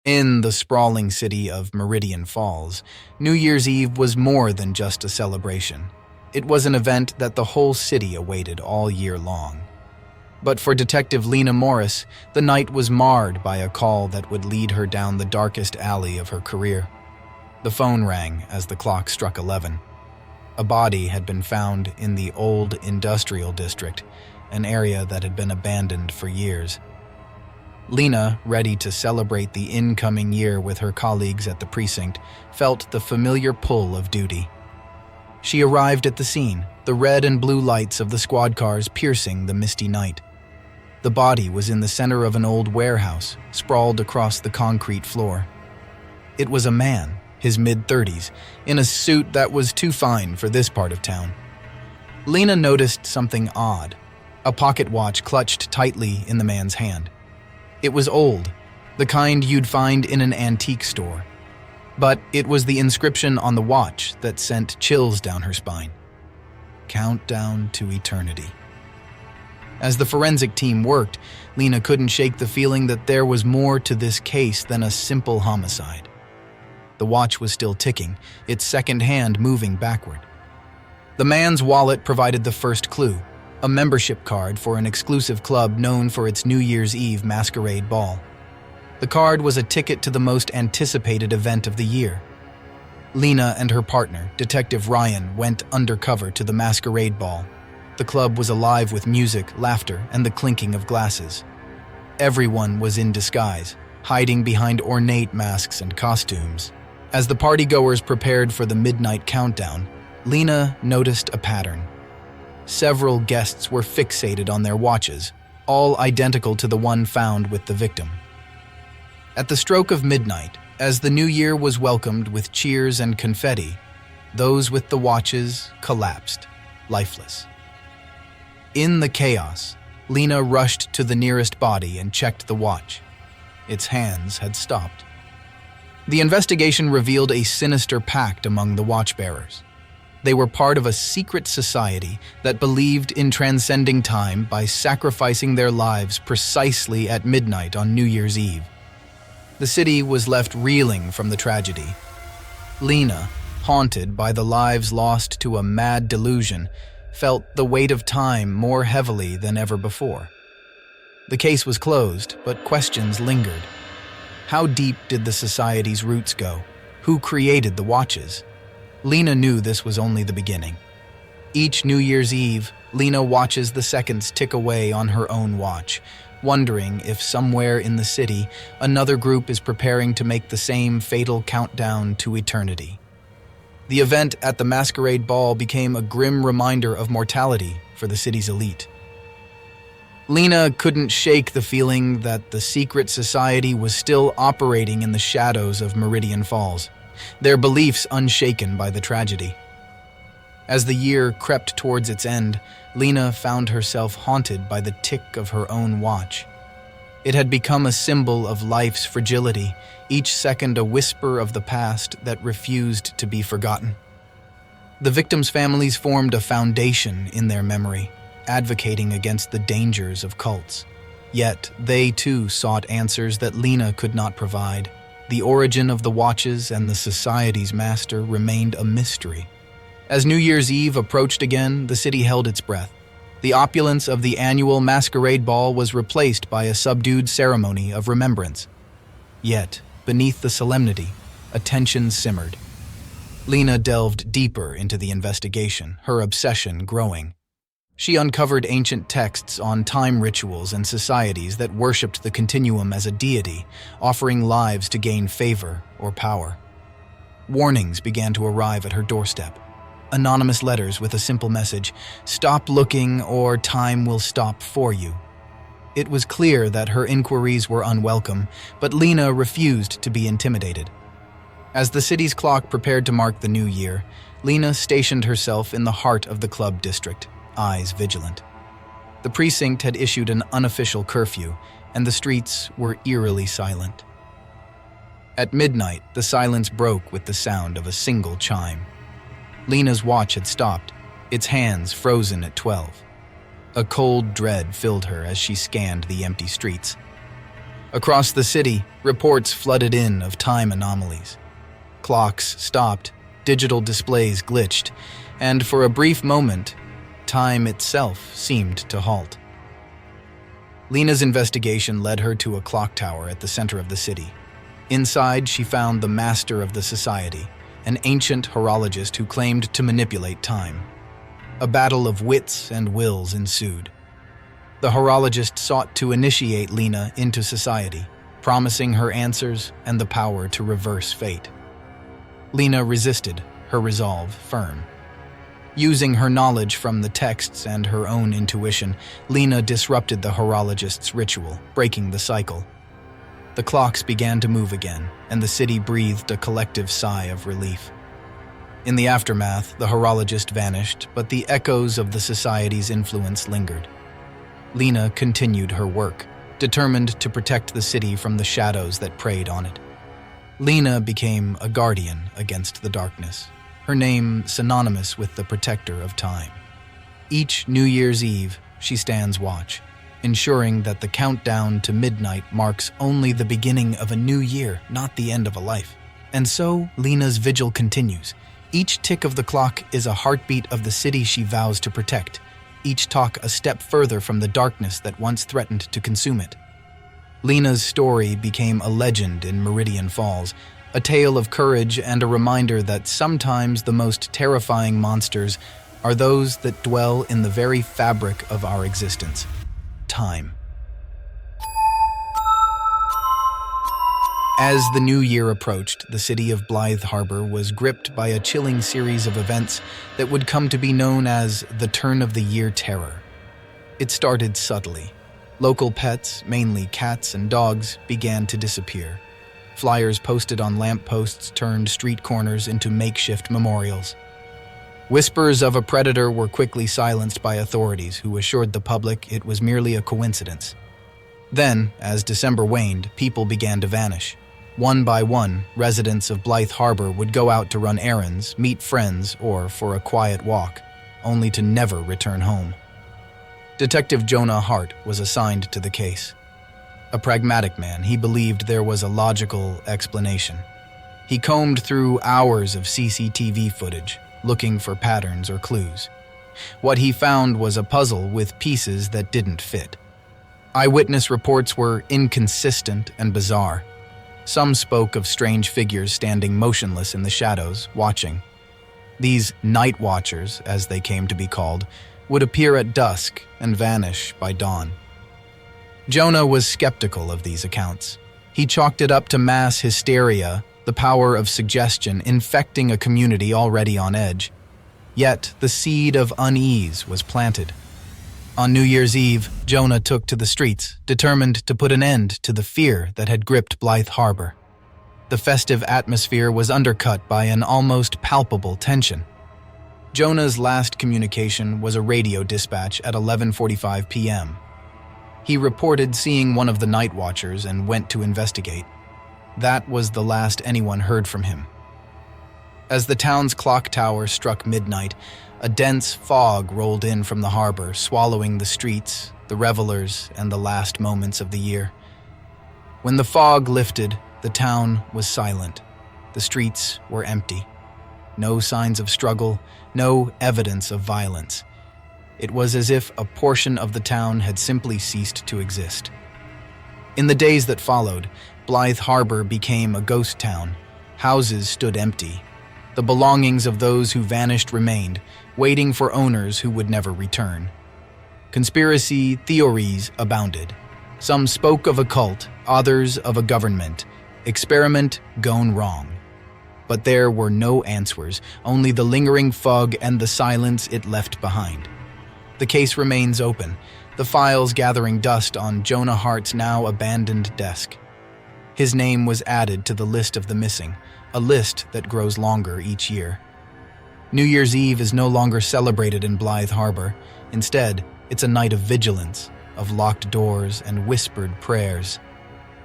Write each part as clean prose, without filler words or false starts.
In the sprawling city of Meridian Falls, New Year's Eve was more than just a celebration. It was an event that the whole city awaited all year long. But for Detective Lena Morris, the night was marred by a call that would lead her down the darkest alley of her career. The phone rang as the clock struck 11. A body had been found in the old industrial district, an area that had been abandoned for years. Lena, ready to celebrate the incoming year with her colleagues at the precinct, felt the familiar pull of duty. She arrived at the scene, the red and blue lights of the squad cars piercing the misty night. The body was in the center of an old warehouse, sprawled across the concrete floor. It was a man, his mid-30s, in a suit that was too fine for this part of town. Lena noticed something odd, a pocket watch clutched tightly in the man's hand. It was old, the kind you'd find in an antique store. But it was the inscription on the watch that sent chills down her spine. Countdown to eternity. As the forensic team worked, Lena couldn't shake the feeling that there was more to this case than a simple homicide. The watch was still ticking, its second hand moving backward. The man's wallet provided the first clue, a membership card for an exclusive club known for its New Year's Eve masquerade ball. The card was a ticket to the most anticipated event of the year. Lena and her partner, Detective Ryan, went undercover to the masquerade ball. The club was alive with music, laughter, and the clinking of glasses. Everyone was in disguise, hiding behind ornate masks and costumes. As the partygoers prepared for the midnight countdown, Lena noticed a pattern. Several guests were fixated on their watches, all identical to the one found with the victim. At the stroke of midnight, as the new year was welcomed with cheers and confetti, those with the watches collapsed, lifeless. In the chaos, Lena rushed to the nearest body and checked the watch. Its hands had stopped. The investigation revealed a sinister pact among the watchbearers. They were part of a secret society that believed in transcending time by sacrificing their lives precisely at midnight on New Year's Eve. The city was left reeling from the tragedy. Lena, haunted by the lives lost to a mad delusion, felt the weight of time more heavily than ever before. The case was closed, but questions lingered. How deep did the society's roots go? Who created the watches? Lena knew this was only the beginning. Each New Year's Eve, Lena watches the seconds tick away on her own watch, wondering if somewhere in the city, another group is preparing to make the same fatal countdown to eternity. The event at the masquerade ball became a grim reminder of mortality for the city's elite. Lena couldn't shake the feeling that the secret society was still operating in the shadows of Meridian Falls, their beliefs unshaken by the tragedy. As the year crept towards its end, Lena found herself haunted by the tick of her own watch. It had become a symbol of life's fragility, each second a whisper of the past that refused to be forgotten. The victims' families formed a foundation in their memory, advocating against the dangers of cults. Yet they too sought answers that Lena could not provide. The origin of the watches and the society's master remained a mystery. As New Year's Eve approached again, the city held its breath. The opulence of the annual masquerade ball was replaced by a subdued ceremony of remembrance. Yet, beneath the solemnity, a tension simmered. Lena delved deeper into the investigation, her obsession growing. She uncovered ancient texts on time rituals and societies that worshipped the continuum as a deity, offering lives to gain favor or power. Warnings began to arrive at her doorstep. Anonymous letters with a simple message, "Stop looking or time will stop for you." It was clear that her inquiries were unwelcome, but Lena refused to be intimidated. As the city's clock prepared to mark the new year, Lena stationed herself in the heart of the club district, eyes vigilant. The precinct had issued an unofficial curfew, and the streets were eerily silent. At midnight, the silence broke with the sound of a single chime. Lena's watch had stopped, its hands frozen at 12. A cold dread filled her as she scanned the empty streets. Across the city, reports flooded in of time anomalies. Clocks stopped, digital displays glitched, and for a brief moment, time itself seemed to halt. Lena's investigation led her to a clock tower at the center of the city. Inside, she found the master of the society, an ancient horologist who claimed to manipulate time. A battle of wits and wills ensued. The horologist sought to initiate Lena into society, promising her answers and the power to reverse fate. Lena resisted, her resolve firm. Using her knowledge from the texts and her own intuition, Lena disrupted the horologist's ritual, breaking the cycle. The clocks began to move again, and the city breathed a collective sigh of relief. In the aftermath, the horologist vanished, but the echoes of the society's influence lingered. Lena continued her work, determined to protect the city from the shadows that preyed on it. Lena became a guardian against the darkness, her name synonymous with the protector of time. Each New Year's Eve, she stands watch, ensuring that the countdown to midnight marks only the beginning of a new year, not the end of a life. And so, Lena's vigil continues. Each tick of the clock is a heartbeat of the city she vows to protect, each talk a step further from the darkness that once threatened to consume it. Lena's story became a legend in Meridian Falls, a tale of courage and a reminder that sometimes the most terrifying monsters are those that dwell in the very fabric of our existence: time. As the new year approached, the city of Blythe Harbor was gripped by a chilling series of events that would come to be known as the turn-of-the-year terror. It started subtly. Local pets, mainly cats and dogs, began to disappear. Flyers posted on lampposts turned street corners into makeshift memorials. Whispers of a predator were quickly silenced by authorities who assured the public it was merely a coincidence. Then, as December waned, people began to vanish. One by one, residents of Blythe Harbor would go out to run errands, meet friends, or for a quiet walk, only to never return home. Detective Jonah Hart was assigned to the case. A pragmatic man, he believed there was a logical explanation. He combed through hours of CCTV footage, looking for patterns or clues. What he found was a puzzle with pieces that didn't fit. Eyewitness reports were inconsistent and bizarre. Some spoke of strange figures standing motionless in the shadows, watching. These night watchers, as they came to be called, would appear at dusk and vanish by dawn. Jonah was skeptical of these accounts. He chalked it up to mass hysteria, the power of suggestion infecting a community already on edge. Yet the seed of unease was planted. On New Year's Eve, Jonah took to the streets, determined to put an end to the fear that had gripped Blythe Harbor. The festive atmosphere was undercut by an almost palpable tension. Jonah's last communication was a radio dispatch at 11:45 p.m. He reported seeing one of the night watchers and went to investigate. That was the last anyone heard from him. As the town's clock tower struck midnight, a dense fog rolled in from the harbor, swallowing the streets, the revelers, and the last moments of the year. When the fog lifted, the town was silent. The streets were empty. No signs of struggle, no evidence of violence. It was as if a portion of the town had simply ceased to exist. In the days that followed, Blythe Harbor became a ghost town. Houses stood empty. The belongings of those who vanished remained, waiting for owners who would never return. Conspiracy theories abounded. Some spoke of a cult, others of a government experiment gone wrong. But there were no answers, only the lingering fog and the silence it left behind. The case remains open, the files gathering dust on Jonah Hart's now abandoned desk. His name was added to the list of the missing, a list that grows longer each year. New Year's Eve is no longer celebrated in Blythe Harbor. Instead, it's a night of vigilance, of locked doors and whispered prayers.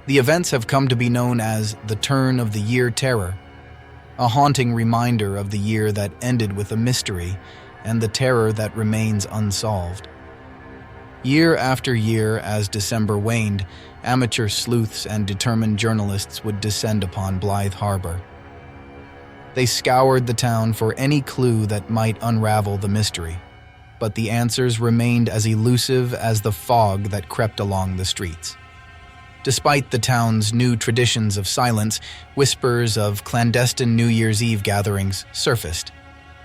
The events have come to be known as the Turn-of-the-Year Terror, a haunting reminder of the year that ended with a mystery and the terror that remains unsolved. Year after year, as December waned, amateur sleuths and determined journalists would descend upon Blythe Harbor. They scoured the town for any clue that might unravel the mystery, but the answers remained as elusive as the fog that crept along the streets. Despite the town's new traditions of silence, whispers of clandestine New Year's Eve gatherings surfaced.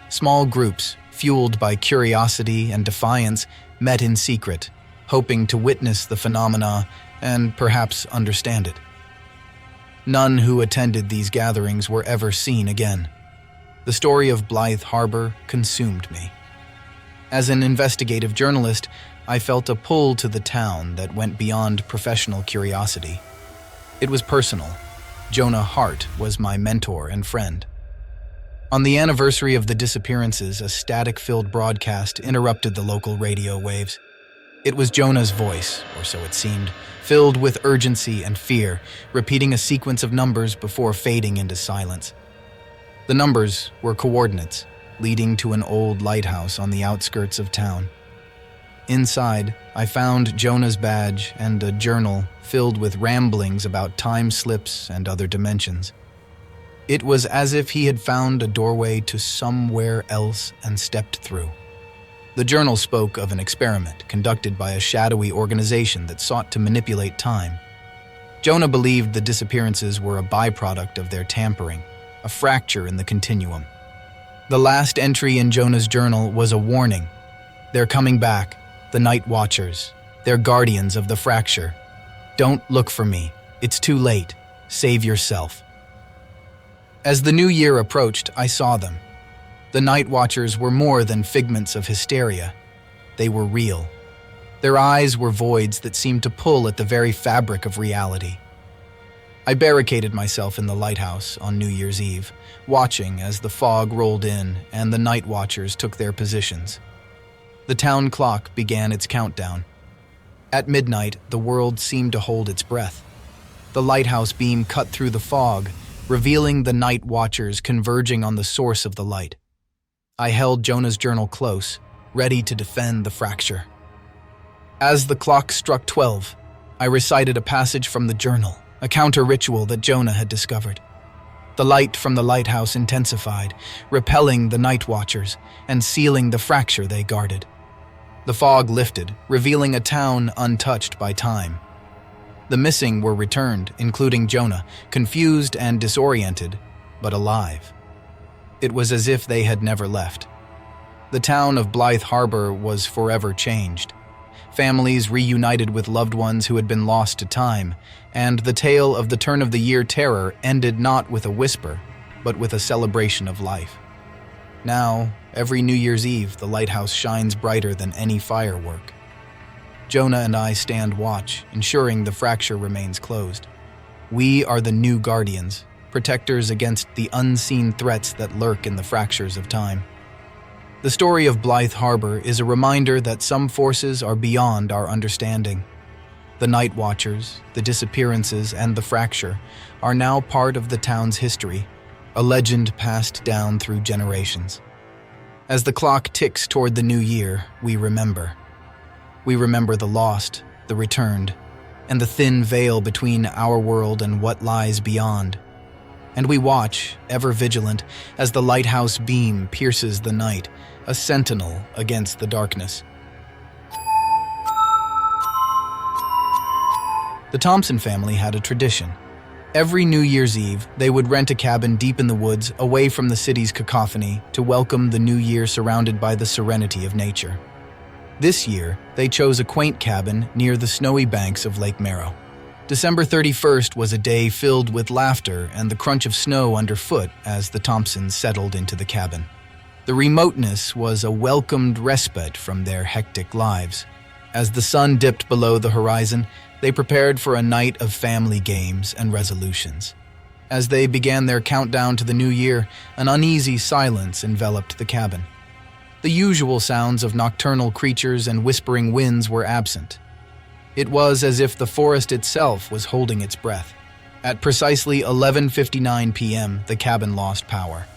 Small groups, fueled by curiosity and defiance, met in secret, hoping to witness the phenomena and perhaps understand it. None who attended these gatherings were ever seen again. The story of Blythe Harbor consumed me. As an investigative journalist, I felt a pull to the town that went beyond professional curiosity. It was personal. Jonah Hart was my mentor and friend. On the anniversary of the disappearances, a static-filled broadcast interrupted the local radio waves. It was Jonah's voice, or so it seemed, filled with urgency and fear, repeating a sequence of numbers before fading into silence. The numbers were coordinates, leading to an old lighthouse on the outskirts of town. Inside, I found Jonah's badge and a journal filled with ramblings about time slips and other dimensions. It was as if he had found a doorway to somewhere else and stepped through. The journal spoke of an experiment conducted by a shadowy organization that sought to manipulate time. Jonah believed the disappearances were a byproduct of their tampering, a fracture in the continuum. The last entry in Jonah's journal was a warning. They're coming back, the Night Watchers. They're guardians of the fracture. Don't look for me. It's too late. Save yourself. As the new year approached, I saw them. The Night Watchers were more than figments of hysteria. They were real. Their eyes were voids that seemed to pull at the very fabric of reality. I barricaded myself in the lighthouse on New Year's Eve, watching as the fog rolled in and the Night Watchers took their positions. The town clock began its countdown. At midnight, the world seemed to hold its breath. The lighthouse beam cut through the fog, revealing the Night Watchers converging on the source of the light. I held Jonah's journal close, ready to defend the fracture. As the clock struck 12, I recited a passage from the journal, a counter-ritual that Jonah had discovered. The light from the lighthouse intensified, repelling the Night Watchers and sealing the fracture they guarded. The fog lifted, revealing a town untouched by time. The missing were returned, including Jonah, confused and disoriented, but alive. It was as if they had never left. The town of Blythe Harbor was forever changed. Families reunited with loved ones who had been lost to time, and the tale of the turn-of-the-year terror ended not with a whisper, but with a celebration of life. Now, every New Year's Eve, the lighthouse shines brighter than any firework. Jonah and I stand watch, ensuring the fracture remains closed. We are the new guardians, protectors against the unseen threats that lurk in the fractures of time. The story of Blythe Harbor is a reminder that some forces are beyond our understanding. The Night Watchers, the disappearances, and the fracture are now part of the town's history, a legend passed down through generations. As the clock ticks toward the new year, we remember. We remember the lost, the returned, and the thin veil between our world and what lies beyond. And we watch, ever vigilant, as the lighthouse beam pierces the night, a sentinel against the darkness. The Thompson family had a tradition. Every New Year's Eve, they would rent a cabin deep in the woods, away from the city's cacophony, to welcome the new year surrounded by the serenity of nature. This year, they chose a quaint cabin near the snowy banks of Lake Merrow. December 31st was a day filled with laughter and the crunch of snow underfoot as the Thompsons settled into the cabin. The remoteness was a welcomed respite from their hectic lives. As the sun dipped below the horizon, they prepared for a night of family games and resolutions. As they began their countdown to the new year, an uneasy silence enveloped the cabin. The usual sounds of nocturnal creatures and whispering winds were absent. It was as if the forest itself was holding its breath. At precisely 11:59 p.m., the cabin lost power.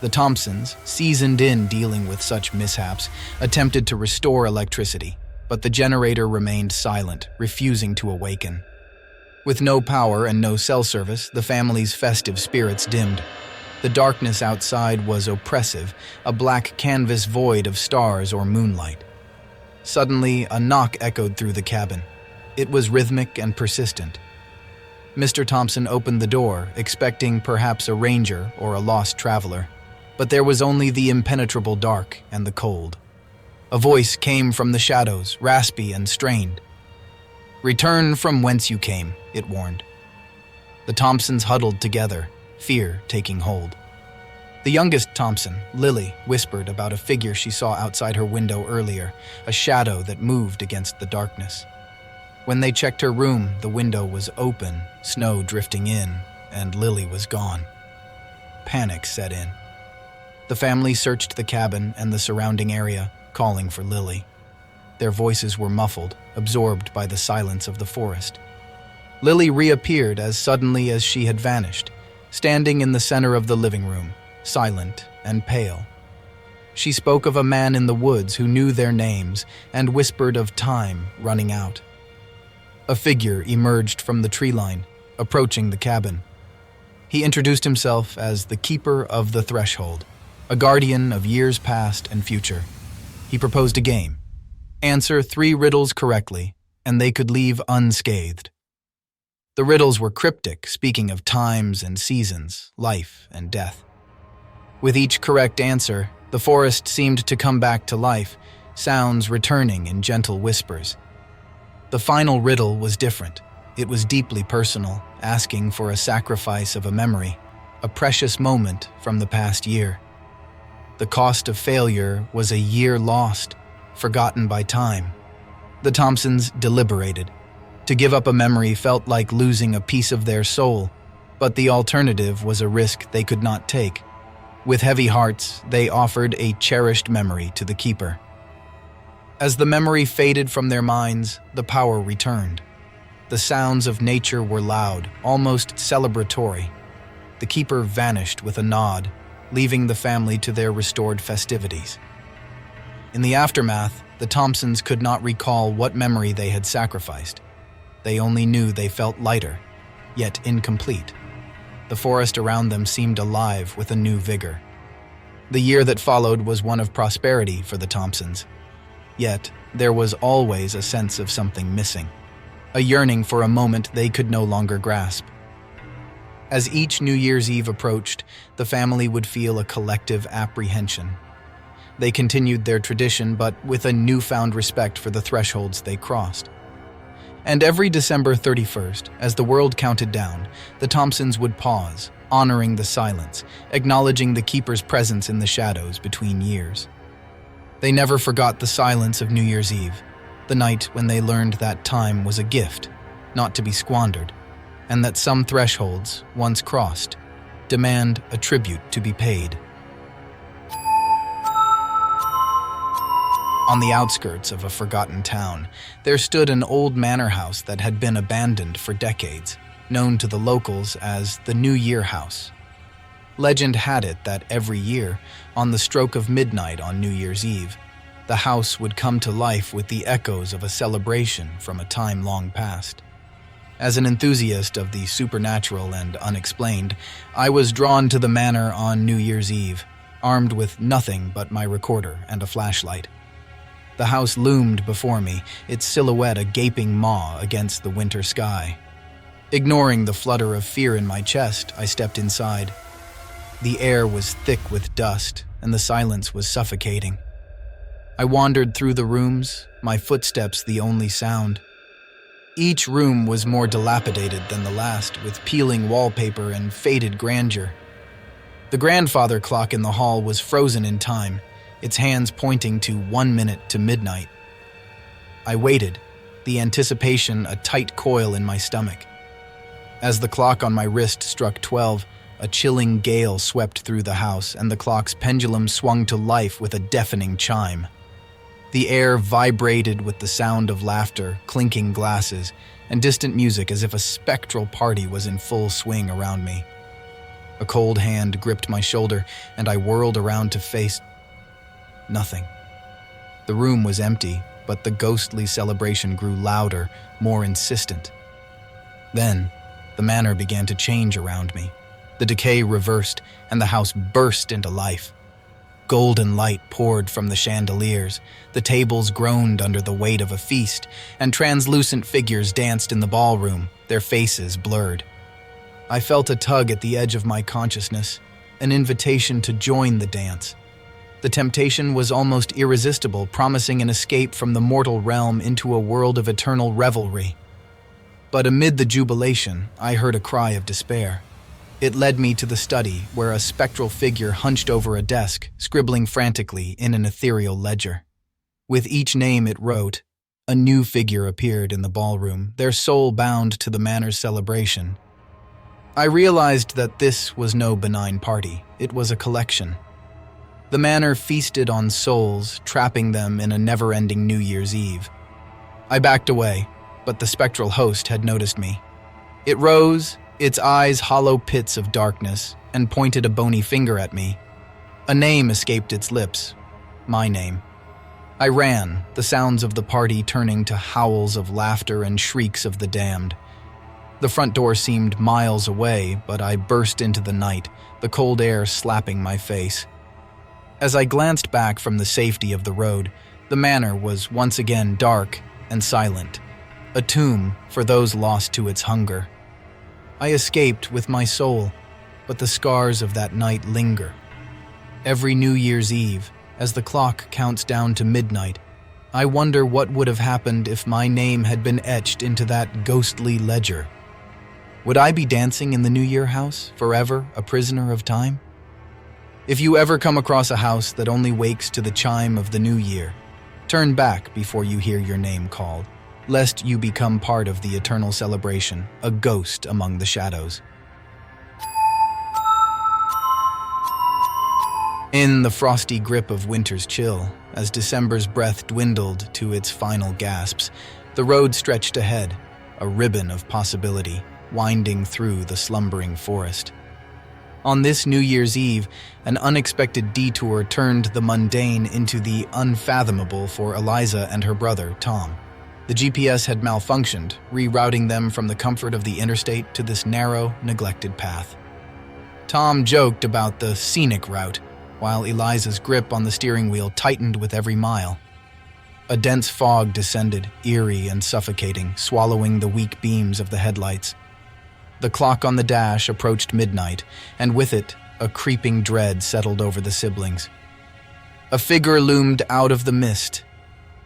The Thompsons, seasoned in dealing with such mishaps, attempted to restore electricity. but the generator remained silent, refusing to awaken. With no power and no cell service, the family's festive spirits dimmed. The darkness outside was oppressive, a black canvas void of stars or moonlight. Suddenly, a knock echoed through the cabin. It was rhythmic and persistent. Mr. Thompson opened the door, expecting perhaps a ranger or a lost traveler. But there was only the impenetrable dark and the cold. A voice came from the shadows, raspy and strained. "Return from whence you came," it warned. The Thompsons huddled together, fear taking hold. The youngest Thompson, Lily, whispered about a figure she saw outside her window earlier, a shadow that moved against the darkness. When they checked her room, the window was open, snow drifting in, and Lily was gone. Panic set in. The family searched the cabin and the surrounding area, calling for Lily. Their voices were muffled, absorbed by the silence of the forest. Lily reappeared as suddenly as she had vanished, standing in the center of the living room, silent and pale. She spoke of a man in the woods who knew their names and whispered of time running out. A figure emerged from the tree line, approaching the cabin. He introduced himself as the Keeper of the Threshold, a guardian of years past and future. He proposed a game. Answer 3 riddles correctly, and they could leave unscathed. The riddles were cryptic, speaking of times and seasons, life and death. With each correct answer, the forest seemed to come back to life, sounds returning in gentle whispers. The final riddle was different. It was deeply personal, asking for a sacrifice of a memory, a precious moment from the past year. The cost of failure was a year lost, forgotten by time. The Thompsons deliberated. To give up a memory felt like losing a piece of their soul, but the alternative was a risk they could not take. With heavy hearts, they offered a cherished memory to the Keeper. As the memory faded from their minds, the power returned. The sounds of nature were loud, almost celebratory. The Keeper vanished with a nod, leaving the family to their restored festivities. In the aftermath, the Thompsons could not recall what memory they had sacrificed. They only knew they felt lighter, yet incomplete. The forest around them seemed alive with a new vigor. The year that followed was one of prosperity for the Thompsons. Yet, there was always a sense of something missing, a yearning for a moment they could no longer grasp. As each New Year's Eve approached, the family would feel a collective apprehension. They continued their tradition, but with a newfound respect for the thresholds they crossed. And every December 31st, as the world counted down, the Thompsons would pause, honoring the silence, acknowledging the Keeper's presence in the shadows between years. They never forgot the silence of New Year's Eve, the night when they learned that time was a gift, not to be squandered, and that some thresholds, once crossed, demand a tribute to be paid. On the outskirts of a forgotten town, there stood an old manor house that had been abandoned for decades, known to the locals as the New Year House. Legend had it that every year, on the stroke of midnight on New Year's Eve, the house would come to life with the echoes of a celebration from a time long past. As an enthusiast of the supernatural and unexplained, I was drawn to the manor on New Year's Eve, armed with nothing but my recorder and a flashlight. The house loomed before me, its silhouette a gaping maw against the winter sky. Ignoring the flutter of fear in my chest, I stepped inside. The air was thick with dust, and the silence was suffocating. I wandered through the rooms, my footsteps the only sound. Each room was more dilapidated than the last, with peeling wallpaper and faded grandeur. The grandfather clock in the hall was frozen in time, its hands pointing to 1 minute to midnight. I waited, the anticipation a tight coil in my stomach. As the clock on my wrist struck 12, a chilling gale swept through the house, and the clock's pendulum swung to life with a deafening chime. The air vibrated with the sound of laughter, clinking glasses, and distant music as if a spectral party was in full swing around me. A cold hand gripped my shoulder, and I whirled around to face nothing. The room was empty, but the ghostly celebration grew louder, more insistent. Then, the manor began to change around me. The decay reversed, and the house burst into life. Golden light poured from the chandeliers, the tables groaned under the weight of a feast, and translucent figures danced in the ballroom, their faces blurred. I felt a tug at the edge of my consciousness, an invitation to join the dance. The temptation was almost irresistible, promising an escape from the mortal realm into a world of eternal revelry. But amid the jubilation, I heard a cry of despair. It led me to the study, where a spectral figure hunched over a desk, scribbling frantically in an ethereal ledger. With each name it wrote, a new figure appeared in the ballroom, their soul bound to the manor's celebration. I realized that this was no benign party, it was a collection. The manor feasted on souls, trapping them in a never-ending New Year's Eve. I backed away, but the spectral host had noticed me. It rose, its eyes hollow pits of darkness, and pointed a bony finger at me. A name escaped its lips. My name. I ran, the sounds of the party turning to howls of laughter and shrieks of the damned. The front door seemed miles away, but I burst into the night, the cold air slapping my face. As I glanced back from the safety of the road, the manor was once again dark and silent, a tomb for those lost to its hunger. I escaped with my soul, but the scars of that night linger. Every New Year's Eve, as the clock counts down to midnight, I wonder what would have happened if my name had been etched into that ghostly ledger. Would I be dancing in the New Year house, forever a prisoner of time? If you ever come across a house that only wakes to the chime of the new year, turn back before you hear your name called, lest you become part of the eternal celebration, a ghost among the shadows. In the frosty grip of winter's chill, as December's breath dwindled to its final gasps, the road stretched ahead, a ribbon of possibility, winding through the slumbering forest. On this New Year's Eve, an unexpected detour turned the mundane into the unfathomable for Eliza and her brother, Tom. The GPS had malfunctioned, rerouting them from the comfort of the interstate to this narrow, neglected path. Tom joked about the scenic route, while Eliza's grip on the steering wheel tightened with every mile. A dense fog descended, eerie and suffocating, swallowing the weak beams of the headlights. The clock on the dash approached midnight, and with it, a creeping dread settled over the siblings. A figure loomed out of the mist,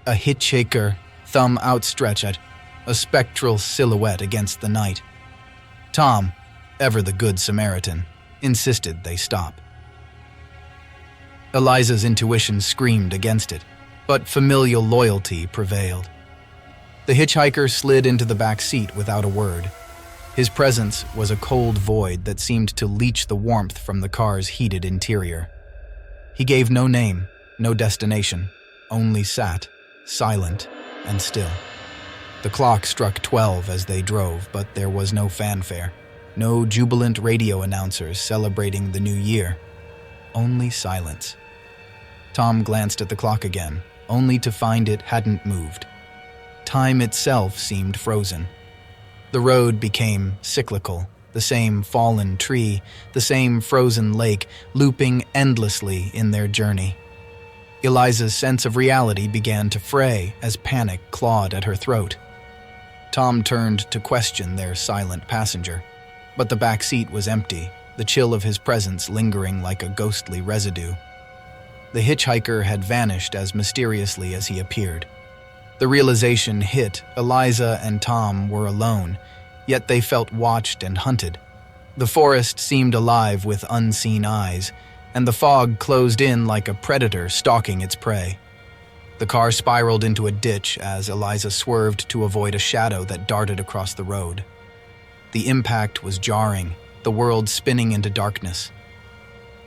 a hitchhiker, thumb outstretched, a spectral silhouette against the night. Tom, ever the good Samaritan, insisted they stop. Eliza's intuition screamed against it, but familial loyalty prevailed. The hitchhiker slid into the back seat without a word. His presence was a cold void that seemed to leach the warmth from the car's heated interior. He gave no name, no destination, only sat, silent and still. The clock struck 12 as they drove, but there was no fanfare, no jubilant radio announcers celebrating the new year. Only silence. Tom glanced at the clock again, only to find it hadn't moved. Time itself seemed frozen. The road became cyclical, the same fallen tree, the same frozen lake, looping endlessly in their journey. Eliza's sense of reality began to fray as panic clawed at her throat. Tom turned to question their silent passenger, but the back seat was empty, the chill of his presence lingering like a ghostly residue. The hitchhiker had vanished as mysteriously as he appeared. The realization hit Eliza and Tom were alone, yet they felt watched and hunted. The forest seemed alive with unseen eyes, and the fog closed in like a predator stalking its prey. The car spiraled into a ditch as Eliza swerved to avoid a shadow that darted across the road. The impact was jarring, the world spinning into darkness.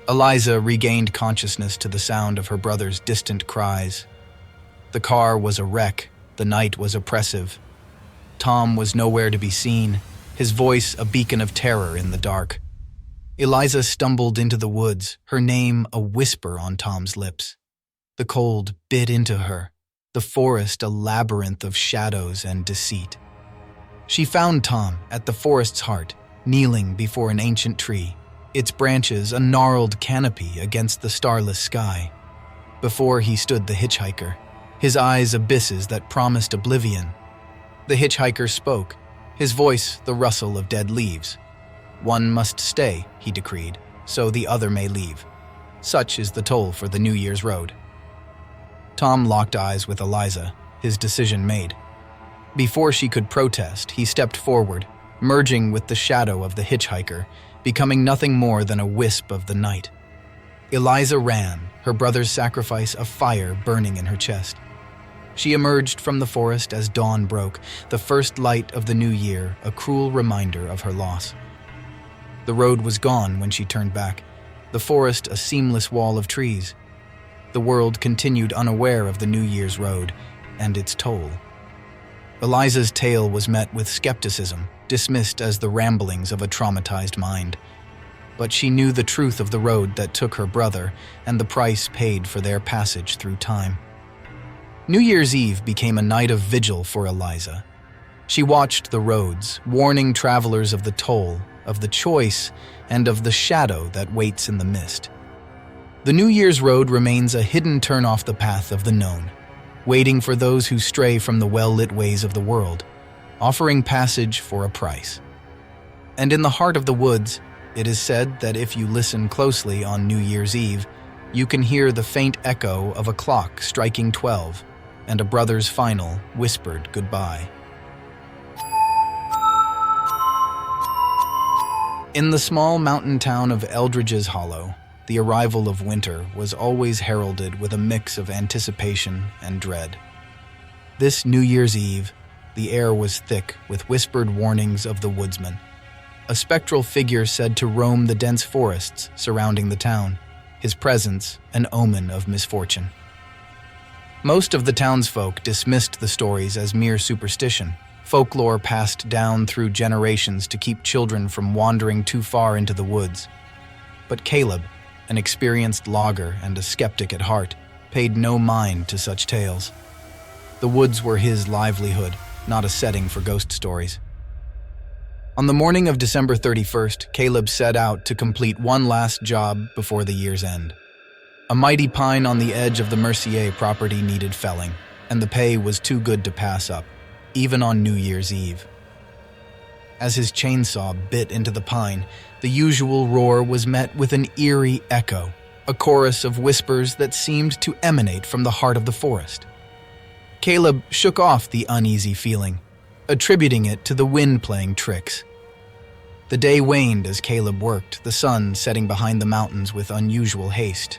Eliza regained consciousness to the sound of her brother's distant cries. The car was a wreck, the night was oppressive. Tom was nowhere to be seen, his voice a beacon of terror in the dark. Eliza stumbled into the woods, her name a whisper on Tom's lips. The cold bit into her, the forest a labyrinth of shadows and deceit. She found Tom at the forest's heart, kneeling before an ancient tree, its branches a gnarled canopy against the starless sky. Before he stood the hitchhiker, his eyes abysses that promised oblivion. The hitchhiker spoke, his voice the rustle of dead leaves. "One must stay," he decreed, "so the other may leave. Such is the toll for the New Year's road." Tom locked eyes with Eliza, his decision made. Before she could protest, he stepped forward, merging with the shadow of the hitchhiker, becoming nothing more than a wisp of the night. Eliza ran, her brother's sacrifice a fire burning in her chest. She emerged from the forest as dawn broke, the first light of the new year, a cruel reminder of her loss. The road was gone when she turned back, the forest a seamless wall of trees. The world continued unaware of the New Year's road and its toll. Eliza's tale was met with skepticism, dismissed as the ramblings of a traumatized mind. But she knew the truth of the road that took her brother and the price paid for their passage through time. New Year's Eve became a night of vigil for Eliza. She watched the roads, warning travelers of the toll, of the choice, and of the shadow that waits in the mist. The New Year's road remains a hidden turn off the path of the known, waiting for those who stray from the well-lit ways of the world, offering passage for a price. And in the heart of the woods, it is said that if you listen closely on New Year's Eve, you can hear the faint echo of a clock striking 12 and a brother's final, whispered goodbye. In the small mountain town of Eldridge's Hollow, the arrival of winter was always heralded with a mix of anticipation and dread. This New Year's Eve, the air was thick with whispered warnings of the Woodsman, a spectral figure said to roam the dense forests surrounding the town, his presence an omen of misfortune. Most of the townsfolk dismissed the stories as mere superstition, folklore passed down through generations to keep children from wandering too far into the woods. But Caleb, an experienced logger and a skeptic at heart, paid no mind to such tales. The woods were his livelihood, not a setting for ghost stories. On the morning of December 31st, Caleb set out to complete one last job before the year's end. A mighty pine on the edge of the Mercier property needed felling, and the pay was too good to pass up, even on New Year's Eve. As his chainsaw bit into the pine, the usual roar was met with an eerie echo, a chorus of whispers that seemed to emanate from the heart of the forest. Caleb shook off the uneasy feeling, attributing it to the wind playing tricks. The day waned as Caleb worked, the sun setting behind the mountains with unusual haste.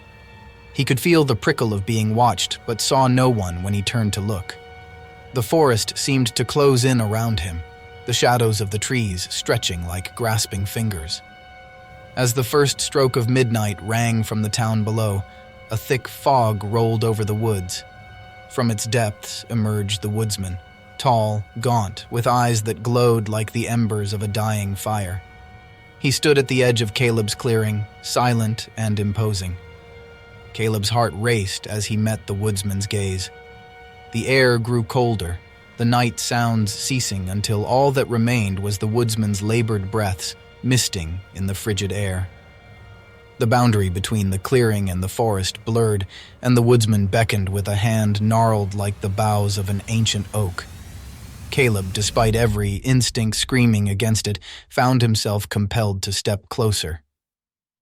He could feel the prickle of being watched, but saw no one when he turned to look. The forest seemed to close in around him, the shadows of the trees stretching like grasping fingers. As the first stroke of midnight rang from the town below, a thick fog rolled over the woods. From its depths emerged the Woodsman, tall, gaunt, with eyes that glowed like the embers of a dying fire. He stood at the edge of Caleb's clearing, silent and imposing. Caleb's heart raced as he met the woodsman's gaze. The air grew colder, the night sounds ceasing until all that remained was the woodsman's labored breaths, misting in the frigid air. The boundary between the clearing and the forest blurred, and the woodsman beckoned with a hand gnarled like the boughs of an ancient oak. Caleb, despite every instinct screaming against it, found himself compelled to step closer.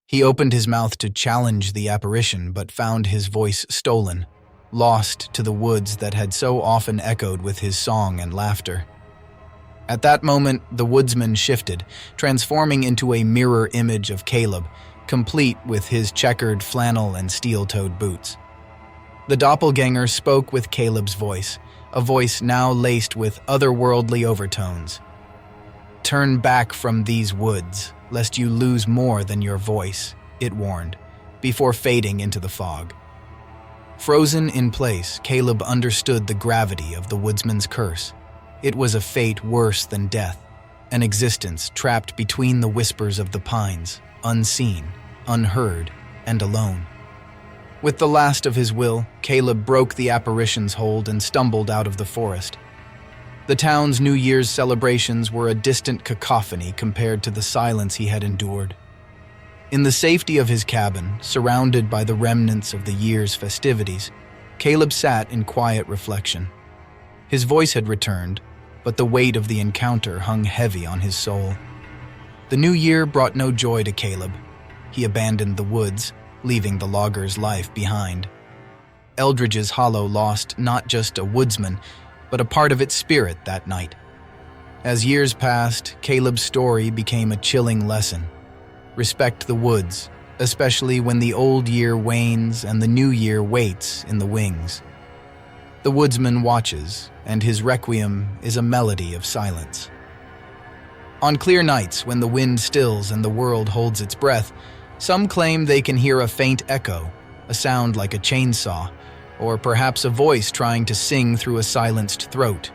He opened his mouth to challenge the apparition, but found his voice stolen, lost to the woods that had so often echoed with his song and laughter. At that moment, the woodsman shifted, transforming into a mirror image of Caleb, complete with his checkered flannel and steel-toed boots. The doppelganger spoke with Caleb's voice, a voice now laced with otherworldly overtones. "Turn back from these woods, lest you lose more than your voice," it warned, before fading into the fog. Frozen in place, Caleb understood the gravity of the woodsman's curse. It was a fate worse than death, an existence trapped between the whispers of the pines, unseen, unheard, and alone. With the last of his will, Caleb broke the apparition's hold and stumbled out of the forest. The town's New Year's celebrations were a distant cacophony compared to the silence he had endured. In the safety of his cabin, surrounded by the remnants of the year's festivities, Caleb sat in quiet reflection. His voice had returned, but the weight of the encounter hung heavy on his soul. The new year brought no joy to Caleb. He abandoned the woods, leaving the logger's life behind. Eldridge's Hollow lost not just a woodsman, but a part of its spirit that night. As years passed, Caleb's story became a chilling lesson. Respect the woods, especially when the old year wanes and the new year waits in the wings. The woodsman watches, and his requiem is a melody of silence. On clear nights when the wind stills and the world holds its breath, some claim they can hear a faint echo, a sound like a chainsaw, or perhaps a voice trying to sing through a silenced throat.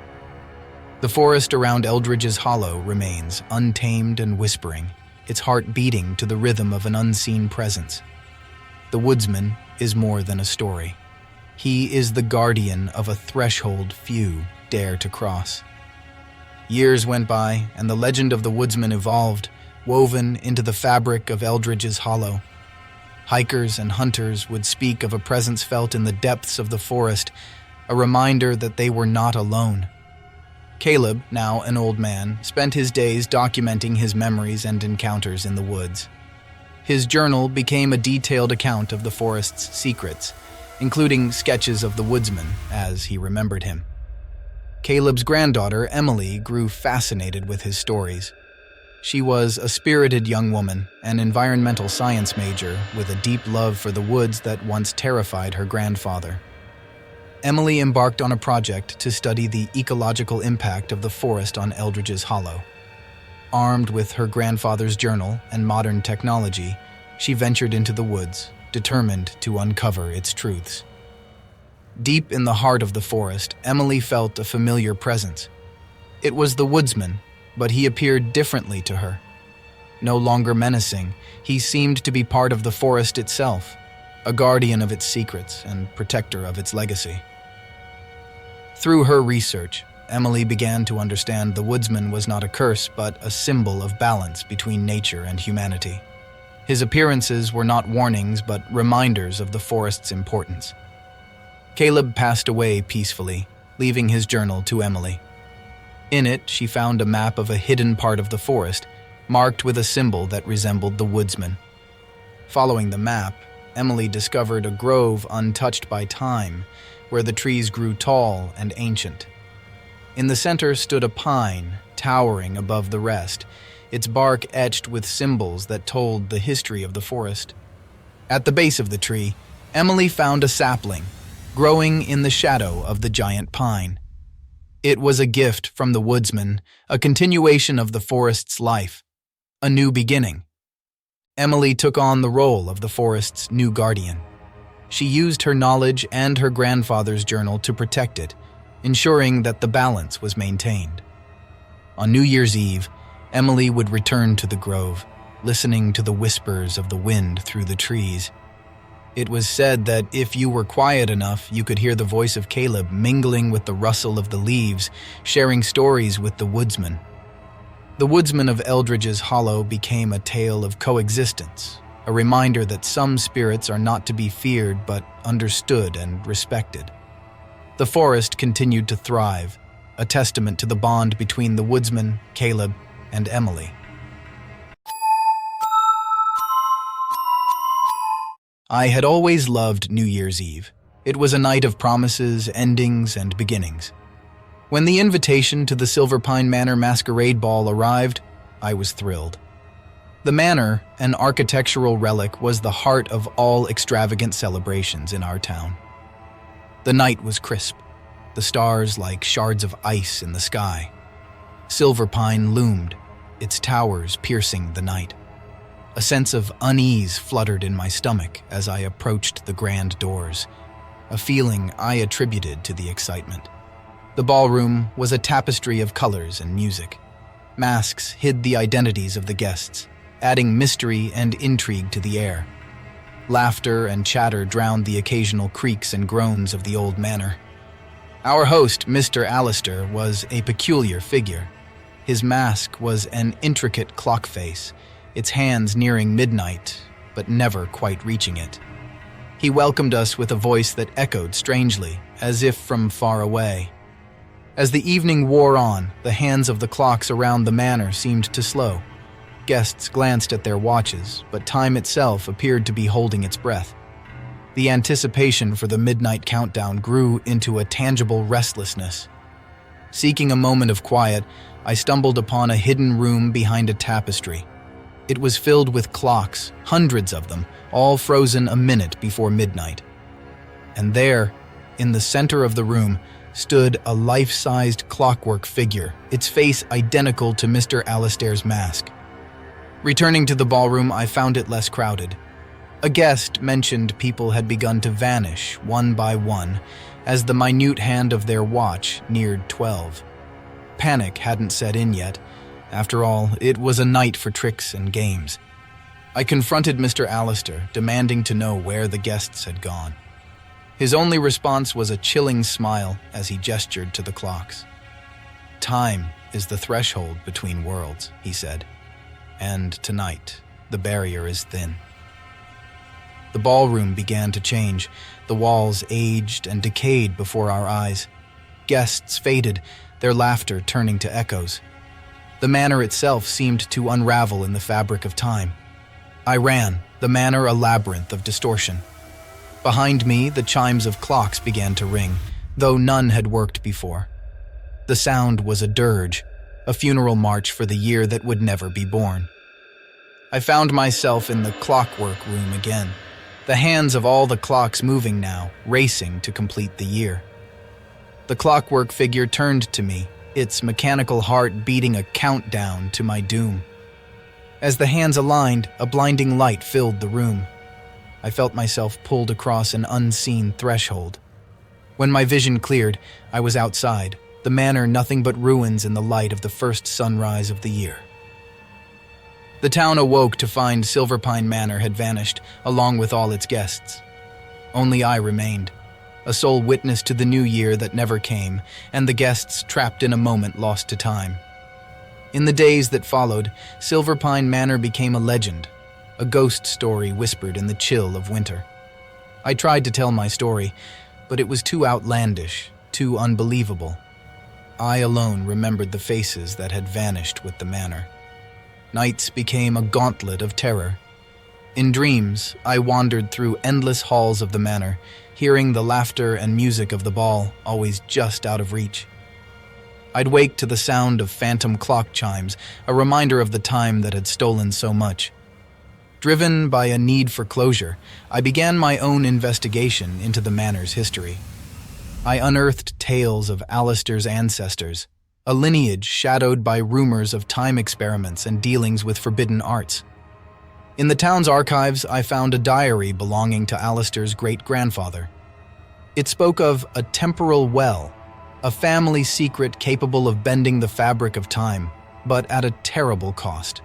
The forest around Eldridge's Hollow remains untamed and whispering, its heart beating to the rhythm of an unseen presence. The woodsman is more than a story. He is the guardian of a threshold few dare to cross. Years went by, and the legend of the woodsman evolved, woven into the fabric of Eldridge's Hollow. Hikers and hunters would speak of a presence felt in the depths of the forest, a reminder that they were not alone. Caleb, now an old man, spent his days documenting his memories and encounters in the woods. His journal became a detailed account of the forest's secrets, including sketches of the woodsman as he remembered him. Caleb's granddaughter, Emily, grew fascinated with his stories. She was a spirited young woman, an environmental science major with a deep love for the woods that once terrified her grandfather. Emily embarked on a project to study the ecological impact of the forest on Eldridge's Hollow. Armed with her grandfather's journal and modern technology, she ventured into the woods, determined to uncover its truths. Deep in the heart of the forest, Emily felt a familiar presence. It was the woodsman, but he appeared differently to her. No longer menacing, he seemed to be part of the forest itself, a guardian of its secrets and protector of its legacy. Through her research, Emily began to understand the woodsman was not a curse, but a symbol of balance between nature and humanity. His appearances were not warnings, but reminders of the forest's importance. Caleb passed away peacefully, leaving his journal to Emily. In it, she found a map of a hidden part of the forest, marked with a symbol that resembled the woodsman. Following the map, Emily discovered a grove untouched by time, where the trees grew tall and ancient. In the center stood a pine, towering above the rest, its bark etched with symbols that told the history of the forest. At the base of the tree, Emily found a sapling, growing in the shadow of the giant pine. It was a gift from the woodsman, a continuation of the forest's life, a new beginning. Emily took on the role of the forest's new guardian. She used her knowledge and her grandfather's journal to protect it, ensuring that the balance was maintained. On New Year's Eve, Emily would return to the grove, listening to the whispers of the wind through the trees. It was said that if you were quiet enough, you could hear the voice of Caleb mingling with the rustle of the leaves, sharing stories with the woodsman. The woodsman of Eldridge's Hollow became a tale of coexistence, a reminder that some spirits are not to be feared but understood and respected. The forest continued to thrive, a testament to the bond between the woodsman, Caleb, and Emily. I had always loved New Year's Eve. It was a night of promises, endings, and beginnings. When the invitation to the Silverpine Manor masquerade ball arrived, I was thrilled. The manor, an architectural relic, was the heart of all extravagant celebrations in our town. The night was crisp, the stars like shards of ice in the sky. Silverpine loomed, its towers piercing the night. A sense of unease fluttered in my stomach as I approached the grand doors, a feeling I attributed to the excitement. The ballroom was a tapestry of colors and music. Masks hid the identities of the guests, adding mystery and intrigue to the air. Laughter and chatter drowned the occasional creaks and groans of the old manor. Our host, Mr. Alistair, was a peculiar figure. His mask was an intricate clock face, its hands nearing midnight, but never quite reaching it. He welcomed us with a voice that echoed strangely, as if from far away. As the evening wore on, the hands of the clocks around the manor seemed to slow. Guests glanced at their watches, but time itself appeared to be holding its breath. The anticipation for the midnight countdown grew into a tangible restlessness. Seeking a moment of quiet, I stumbled upon a hidden room behind a tapestry. It was filled with clocks, hundreds of them, all frozen a minute before midnight. And there, in the center of the room, stood a life-sized clockwork figure, its face identical to Mr. Alistair's mask. Returning to the ballroom, I found it less crowded. A guest mentioned people had begun to vanish, one by one, as the minute hand of their watch neared 12. Panic hadn't set in yet. After all, it was a night for tricks and games. I confronted Mr. Alistair, demanding to know where the guests had gone. His only response was a chilling smile as he gestured to the clocks. "Time is the threshold between worlds," he said. "And tonight, the barrier is thin." The ballroom began to change. The walls aged and decayed before our eyes. Guests faded, their laughter turning to echoes. The manor itself seemed to unravel in the fabric of time. I ran, the manor a labyrinth of distortion. Behind me, the chimes of clocks began to ring, though none had worked before. The sound was a dirge, a funeral march for the year that would never be born. I found myself in the clockwork room again, the hands of all the clocks moving now, racing to complete the year. The clockwork figure turned to me, its mechanical heart beating a countdown to my doom. As the hands aligned, a blinding light filled the room. I felt myself pulled across an unseen threshold. When my vision cleared, I was outside, the manor nothing but ruins in the light of the first sunrise of the year. The town awoke to find Silverpine Manor had vanished, along with all its guests. Only I remained, a sole witness to the new year that never came, and the guests trapped in a moment lost to time. In the days that followed, Silverpine Manor became a legend, a ghost story whispered in the chill of winter. I tried to tell my story, but it was too outlandish, too unbelievable. I alone remembered the faces that had vanished with the manor. Nights became a gauntlet of terror. In dreams, I wandered through endless halls of the manor, hearing the laughter and music of the ball, always just out of reach. I'd wake to the sound of phantom clock chimes, a reminder of the time that had stolen so much. Driven by a need for closure, I began my own investigation into the manor's history. I unearthed tales of Alistair's ancestors, a lineage shadowed by rumors of time experiments and dealings with forbidden arts. In the town's archives, I found a diary belonging to Alistair's great-grandfather. It spoke of a temporal well, a family secret capable of bending the fabric of time, but at a terrible cost.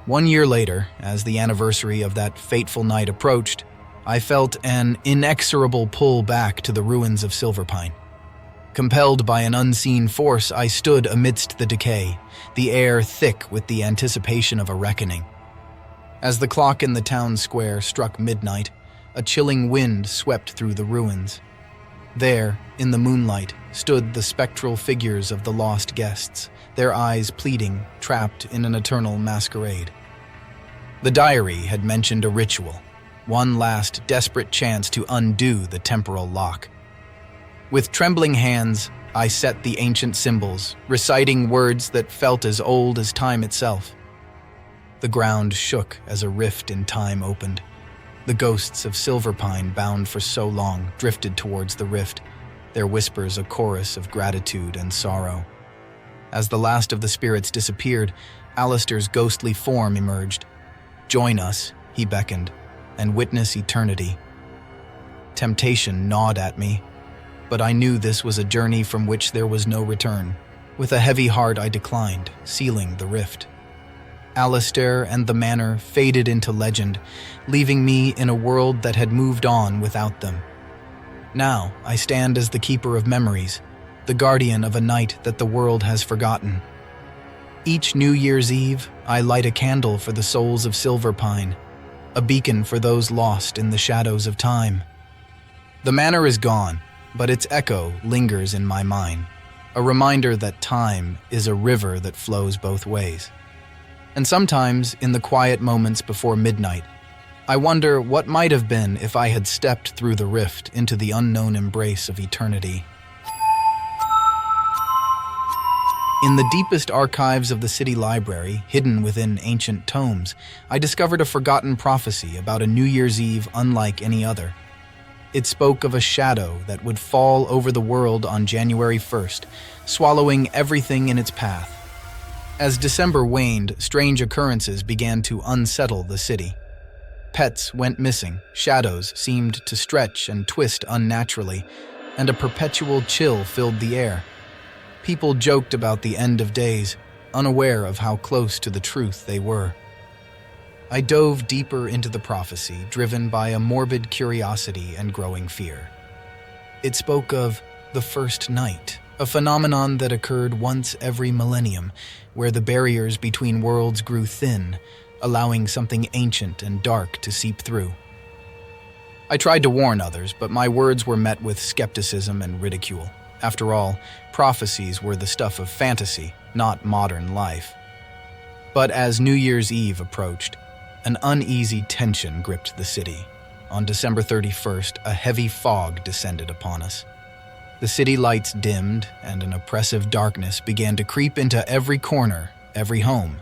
1 year later, as the anniversary of that fateful night approached, I felt an inexorable pull back to the ruins of Silverpine. Compelled by an unseen force, I stood amidst the decay, the air thick with the anticipation of a reckoning. As the clock in the town square struck midnight, a chilling wind swept through the ruins. There, in the moonlight, stood the spectral figures of the lost guests, their eyes pleading, trapped in an eternal masquerade. The diary had mentioned a ritual, one last desperate chance to undo the temporal lock. With trembling hands, I set the ancient symbols, reciting words that felt as old as time itself. The ground shook as a rift in time opened. The ghosts of Silverpine, bound for so long, drifted towards the rift, their whispers a chorus of gratitude and sorrow. As the last of the spirits disappeared, Alistair's ghostly form emerged. "Join us," he beckoned, "and witness eternity." Temptation gnawed at me, but I knew this was a journey from which there was no return. With a heavy heart I declined, sealing the rift. Alistair and the manor faded into legend, leaving me in a world that had moved on without them. Now I stand as the keeper of memories, the guardian of a night that the world has forgotten. Each New Year's Eve, I light a candle for the souls of Silverpine, a beacon for those lost in the shadows of time. The manor is gone, but its echo lingers in my mind, a reminder that time is a river that flows both ways. And sometimes, in the quiet moments before midnight, I wonder what might have been if I had stepped through the rift into the unknown embrace of eternity. In the deepest archives of the city library, hidden within ancient tomes, I discovered a forgotten prophecy about a New Year's Eve unlike any other. It spoke of a shadow that would fall over the world on January 1st, swallowing everything in its path. As December waned, strange occurrences began to unsettle the city. Pets went missing, shadows seemed to stretch and twist unnaturally, and a perpetual chill filled the air. People joked about the end of days, unaware of how close to the truth they were. I dove deeper into the prophecy, driven by a morbid curiosity and growing fear. It spoke of the first night, a phenomenon that occurred once every millennium, where the barriers between worlds grew thin, allowing something ancient and dark to seep through. I tried to warn others, but my words were met with skepticism and ridicule. After all, prophecies were the stuff of fantasy, not modern life. But as New Year's Eve approached, an uneasy tension gripped the city. On December 31st, a heavy fog descended upon us. The city lights dimmed, and an oppressive darkness began to creep into every corner, every home.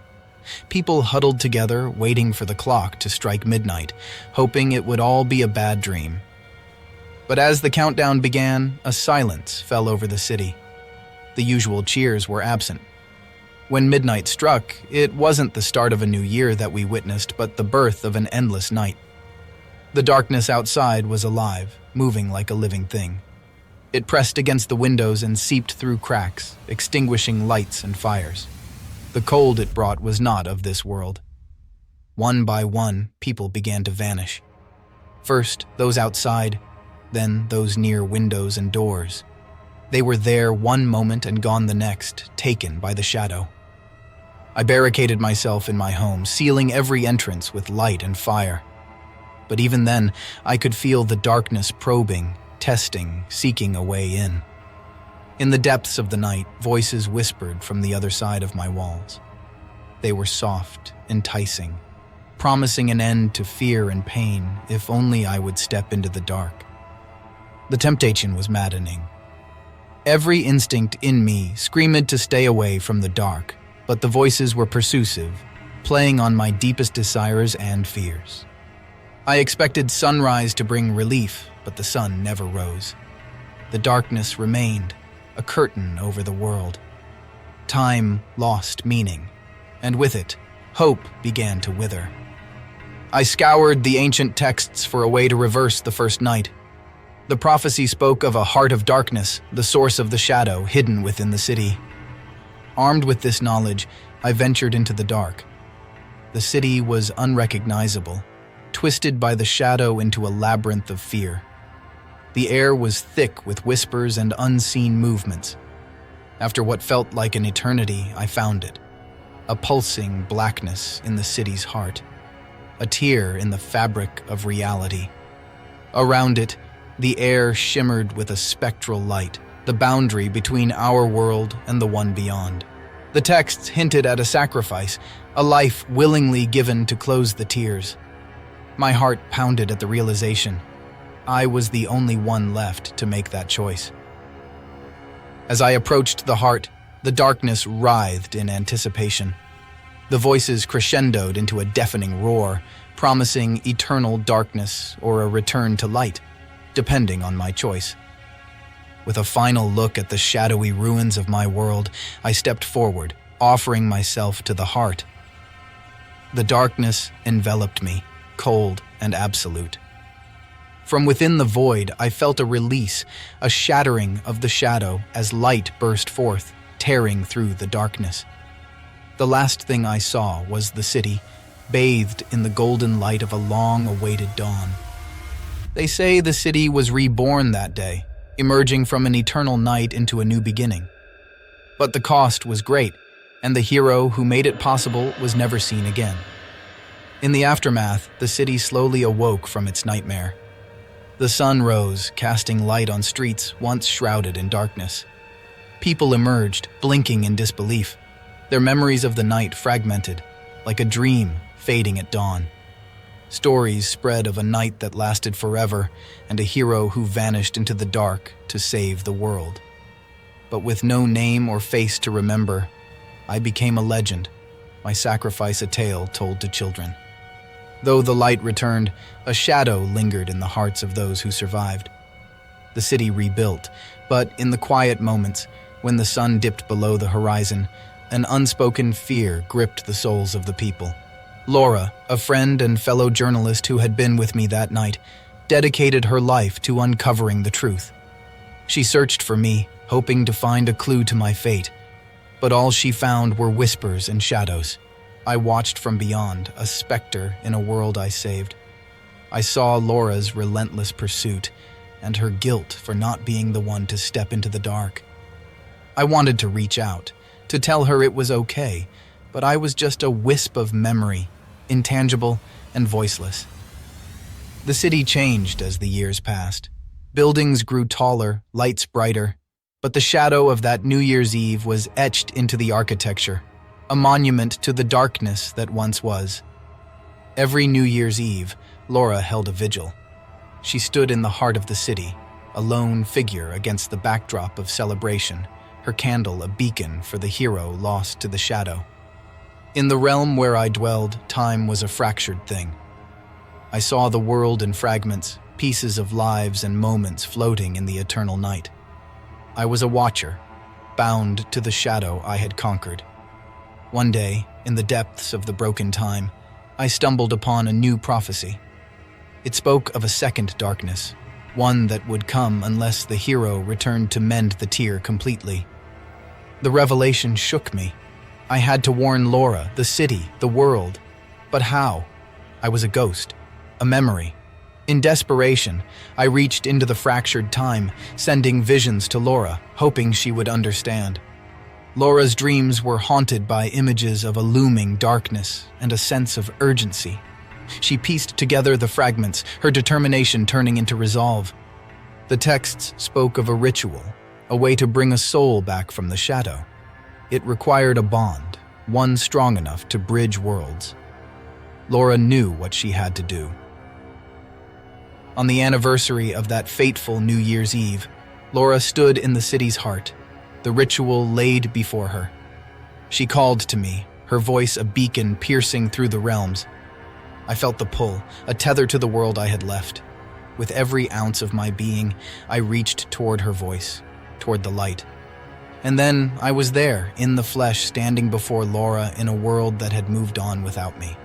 People huddled together, waiting for the clock to strike midnight, hoping it would all be a bad dream. But as the countdown began, a silence fell over the city. The usual cheers were absent. When midnight struck, it wasn't the start of a new year that we witnessed, but the birth of an endless night. The darkness outside was alive, moving like a living thing. It pressed against the windows and seeped through cracks, extinguishing lights and fires. The cold it brought was not of this world. One by one, people began to vanish. First, those outside, then those near windows and doors. They were there one moment and gone the next, taken by the shadow. I barricaded myself in my home, sealing every entrance with light and fire. But even then, I could feel the darkness probing, testing, seeking a way in. In the depths of the night, voices whispered from the other side of my walls. They were soft, enticing, promising an end to fear and pain if only I would step into the dark. The temptation was maddening. Every instinct in me screamed to stay away from the dark, but the voices were persuasive, playing on my deepest desires and fears. I expected sunrise to bring relief, but the sun never rose. The darkness remained, a curtain over the world. Time lost meaning, and with it, hope began to wither. I scoured the ancient texts for a way to reverse the first night. The prophecy spoke of a heart of darkness, the source of the shadow hidden within the city. Armed with this knowledge, I ventured into the dark. The city was unrecognizable, twisted by the shadow into a labyrinth of fear. The air was thick with whispers and unseen movements. After what felt like an eternity, I found it. A pulsing blackness in the city's heart. A tear in the fabric of reality. Around it, the air shimmered with a spectral light, the boundary between our world and the one beyond. The texts hinted at a sacrifice, a life willingly given to close the tears. My heart pounded at the realization. I was the only one left to make that choice. As I approached the heart, the darkness writhed in anticipation. The voices crescendoed into a deafening roar, promising eternal darkness or a return to light, depending on my choice. With a final look at the shadowy ruins of my world, I stepped forward, offering myself to the heart. The darkness enveloped me, cold and absolute. From within the void, I felt a release, a shattering of the shadow as light burst forth, tearing through the darkness. The last thing I saw was the city, bathed in the golden light of a long-awaited dawn. They say the city was reborn that day, emerging from an eternal night into a new beginning. But the cost was great, and the hero who made it possible was never seen again. In the aftermath, the city slowly awoke from its nightmare. The sun rose, casting light on streets once shrouded in darkness. People emerged, blinking in disbelief, their memories of the night fragmented, like a dream fading at dawn. Stories spread of a night that lasted forever and a hero who vanished into the dark to save the world. But with no name or face to remember, I became a legend, my sacrifice a tale told to children. Though the light returned, a shadow lingered in the hearts of those who survived. The city rebuilt, but in the quiet moments, when the sun dipped below the horizon, an unspoken fear gripped the souls of the people. Laura, a friend and fellow journalist who had been with me that night, dedicated her life to uncovering the truth. She searched for me, hoping to find a clue to my fate, but all she found were whispers and shadows. I watched from beyond, a specter in a world I saved. I saw Laura's relentless pursuit and her guilt for not being the one to step into the dark. I wanted to reach out, to tell her it was okay, but I was just a wisp of memory, intangible and voiceless. The city changed as the years passed. Buildings grew taller, lights brighter, but the shadow of that New Year's Eve was etched into the architecture, a monument to the darkness that once was. Every New Year's Eve, Laura held a vigil. She stood in the heart of the city, a lone figure against the backdrop of celebration, her candle a beacon for the hero lost to the shadow. In the realm where I dwelled, time was a fractured thing. I saw the world in fragments, pieces of lives and moments floating in the eternal night. I was a watcher, bound to the shadow I had conquered. One day, in the depths of the broken time, I stumbled upon a new prophecy. It spoke of a second darkness, one that would come unless the hero returned to mend the tear completely. The revelation shook me. I had to warn Laura, the city, the world. But how? I was a ghost, a memory. In desperation, I reached into the fractured time, sending visions to Laura, hoping she would understand. Laura's dreams were haunted by images of a looming darkness and a sense of urgency. She pieced together the fragments, her determination turning into resolve. The texts spoke of a ritual, a way to bring a soul back from the shadow. It required a bond, one strong enough to bridge worlds. Laura knew what she had to do. On the anniversary of that fateful New Year's Eve, Laura stood in the city's heart, the ritual laid before her. She called to me, her voice a beacon piercing through the realms. I felt the pull, a tether to the world I had left. With every ounce of my being, I reached toward her voice, toward the light. And then I was there, in the flesh, standing before Laura in a world that had moved on without me.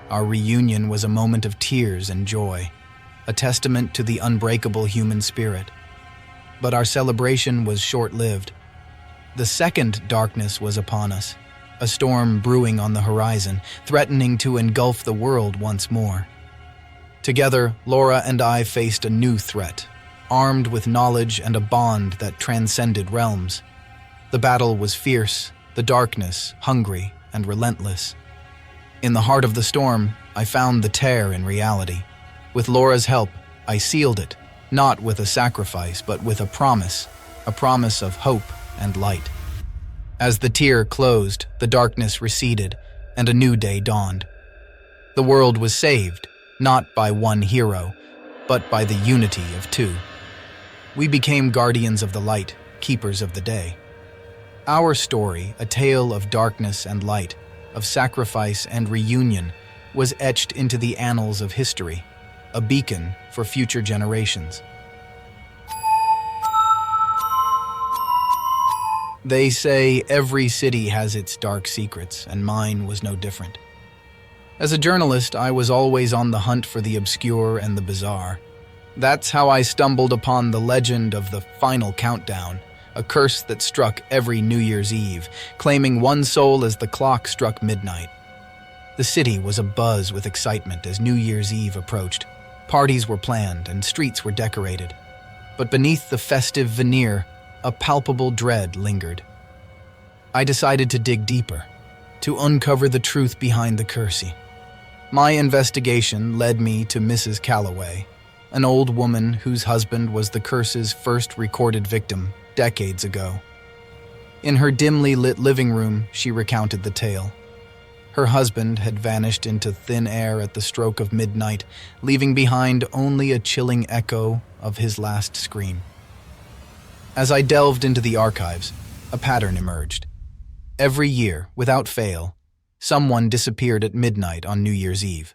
Our reunion was a moment of tears and joy, a testament to the unbreakable human spirit. But our celebration was short-lived. The second darkness was upon us, a storm brewing on the horizon, threatening to engulf the world once more. Together, Laura and I faced a new threat, armed with knowledge and a bond that transcended realms. The battle was fierce, the darkness hungry and relentless. In the heart of the storm, I found the tear in reality. With Laura's help, I sealed it, not with a sacrifice, but with a promise of hope and light. As the tear closed, the darkness receded, and a new day dawned. The world was saved, not by one hero, but by the unity of two. We became guardians of the light, keepers of the day. Our story, a tale of darkness and light, of sacrifice and reunion, was etched into the annals of history, a beacon for future generations. They say every city has its dark secrets, and mine was no different. As a journalist, I was always on the hunt for the obscure and the bizarre. That's how I stumbled upon the legend of the final countdown, a curse that struck every New Year's Eve, claiming one soul as the clock struck midnight. The city was abuzz with excitement as New Year's Eve approached. Parties were planned and streets were decorated. But beneath the festive veneer, a palpable dread lingered. I decided to dig deeper, to uncover the truth behind the curse. My investigation led me to Mrs. Calloway, an old woman whose husband was the curse's first recorded victim decades ago. In her dimly lit living room, she recounted the tale. Her husband had vanished into thin air at the stroke of midnight, leaving behind only a chilling echo of his last scream. As I delved into the archives, a pattern emerged. Every year, without fail, someone disappeared at midnight on New Year's Eve.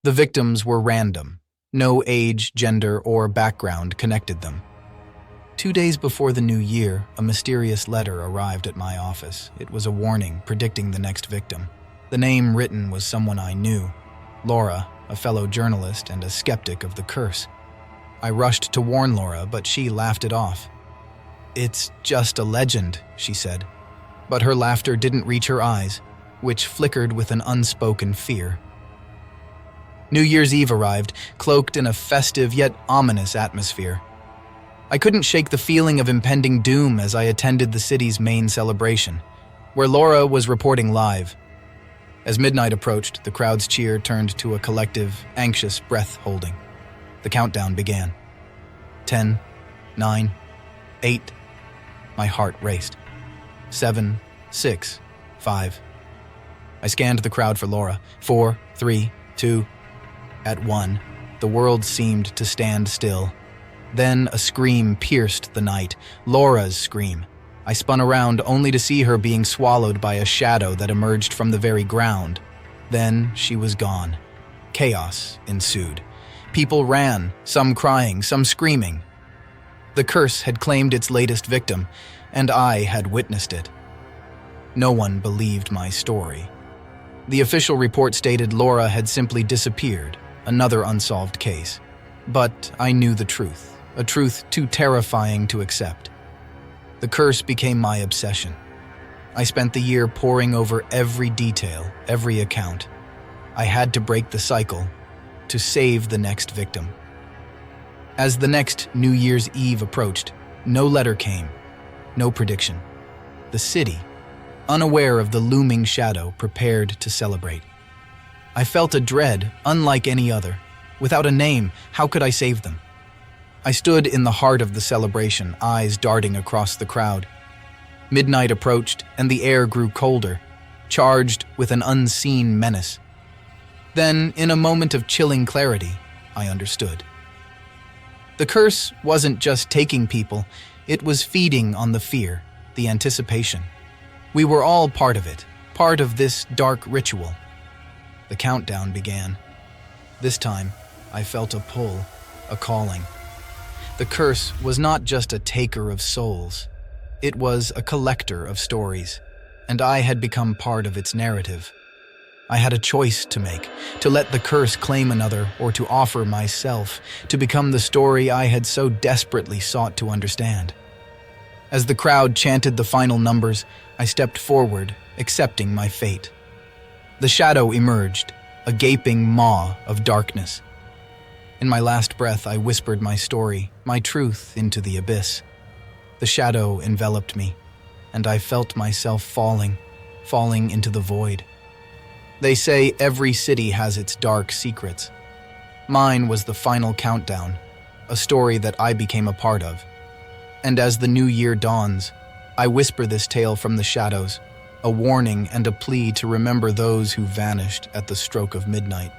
The victims were random. No age, gender, or background connected them. 2 days before the new year, a mysterious letter arrived at my office. It was a warning predicting the next victim. The name written was someone I knew, Laura, a fellow journalist and a skeptic of the curse. I rushed to warn Laura, but she laughed it off. "It's just a legend," she said. But her laughter didn't reach her eyes, which flickered with an unspoken fear. New Year's Eve arrived, cloaked in a festive yet ominous atmosphere. I couldn't shake the feeling of impending doom as I attended the city's main celebration, where Laura was reporting live. As midnight approached, the crowd's cheer turned to a collective, anxious breath-holding. The countdown began. 10, 9, 8. My heart raced. 7, 6, 5. I scanned the crowd for Laura. 4, 3, 2. At 1, the world seemed to stand still. Then a scream pierced the night, Laura's scream. I spun around only to see her being swallowed by a shadow that emerged from the very ground. Then she was gone. Chaos ensued. People ran, some crying, some screaming. The curse had claimed its latest victim, and I had witnessed it. No one believed my story. The official report stated Laura had simply disappeared, another unsolved case. But I knew the truth, a truth too terrifying to accept. The curse became my obsession. I spent the year poring over every detail, every account. I had to break the cycle, to save the next victim. As the next New Year's Eve approached, no letter came, no prediction. The city, unaware of the looming shadow, prepared to celebrate. I felt a dread unlike any other. Without a name, how could I save them? I stood in the heart of the celebration, eyes darting across the crowd. Midnight approached, and the air grew colder, charged with an unseen menace. Then, in a moment of chilling clarity, I understood. The curse wasn't just taking people, it was feeding on the fear, the anticipation. We were all part of it, part of this dark ritual. The countdown began. This time, I felt a pull, a calling. The curse was not just a taker of souls. It was a collector of stories, and I had become part of its narrative. I had a choice to make, to let the curse claim another or to offer myself, to become the story I had so desperately sought to understand. As the crowd chanted the final numbers, I stepped forward, accepting my fate. The shadow emerged, a gaping maw of darkness. In my last breath, I whispered my story, my truth, into the abyss. The shadow enveloped me, and I felt myself falling into the void. They say every city has its dark secrets. Mine was the final countdown, a story that I became a part of. And as the new year dawns, I whisper this tale from the shadows, a warning and a plea to remember those who vanished at the stroke of midnight.